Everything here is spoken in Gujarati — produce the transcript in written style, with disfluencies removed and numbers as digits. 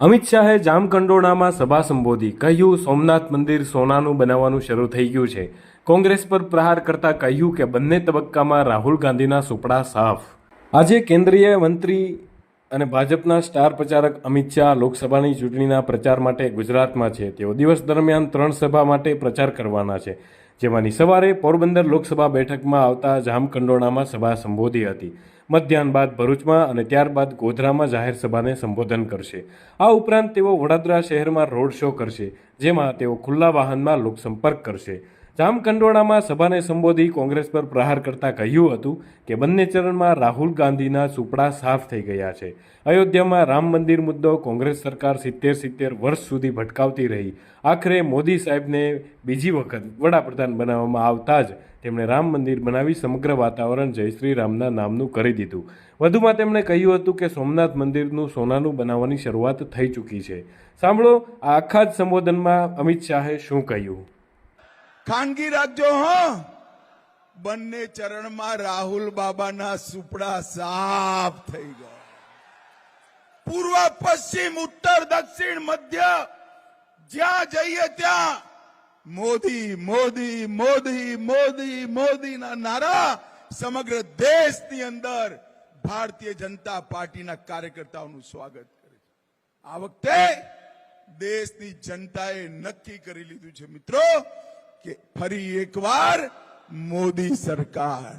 અમિત શાહે જામકંડોરણામાં સભા સંબોધી, કહ્યું સોમનાથ મંદિર સોનાનું બનાવવાનું શરૂ થઈ ગયું છે। કોંગ્રેસ પર પ્રહાર કરતા કહ્યું કે બંને તબક્કામાં રાહુલ ગાંધીના સુપડા સાફ। આજે કેન્દ્રીય મંત્રી અને ભાજપના સ્ટાર પ્રચારક અમિત શાહ લોકસભાની ચૂંટણીના પ્રચાર માટે ગુજરાતમાં છે। તેઓ દિવસ દરમિયાન 3 સભા માટે પ્રચાર કરવાના છે, જેમાંની સવારે પોરબંદર લોકસભા બેઠકમાં આવતા જામકંડોરણામાં સભા સંબોધી હતી। મધ્યાહન બાદ ભરૂચમાં અને ત્યારબાદ ગોધરામાં જાહેર સભાને સંબોધન કરશે। આ ઉપરાંત તેઓ વડોદરા શહેરમાં રોડ શો કરશે, જેમાં તેઓ ખુલ્લા વાહનમાં લોકસંપર્ક કરશે। જામકંડોરણામાં સભાને સંબોધી કોંગ્રેસ પર પ્રહાર કરતા કહ્યું હતું કે બંને ચરણમાં રાહુલ ગાંધીના સુપડા સાફ થઈ ગયા છે। અયોધ્યામાં રામ મંદિર મુદ્દો કોંગ્રેસ સરકાર 70 વર્ષ સુધી ભટકાવતી રહી। આખરે મોદી સાહેબને બીજી વખત વડાપ્રધાન બનાવવામાં આવતા જ તેમણે રામ મંદિર બનાવી સમગ્ર વાતાવરણ જય શ્રી રામના નામનું કરી દીધું। વધુમાં તેમણે કહ્યું હતું કે સોમનાથ મંદિરનું સોનાનું બનાવવાની શરૂઆત થઈ ચૂકી છે। સાંભળો આ આખા જ સંબોધનમાં અમિત શાહે શું કહ્યું। ખાનગી રાખજો હો, બંને ચરણમાં રાહુલ બાબાના સુપડા સાફ થઈ ગયા। પૂર્વ પશ્ચિમ ઉત્તર દક્ષિણ મધ્ય જ્યાં જઈએ ત્યાં મોદી મોદી મોદી મોદી મોદીના નારા સમગ્ર દેશની અંદર ભારતીય જનતા પાર્ટીના કાર્યકર્તાઓનું સ્વાગત કરે છે। આ વખતે દેશની જનતાએ નક્કી કરી લીધું છે મિત્રો કે ફરી એકવાર મોદી સરકાર।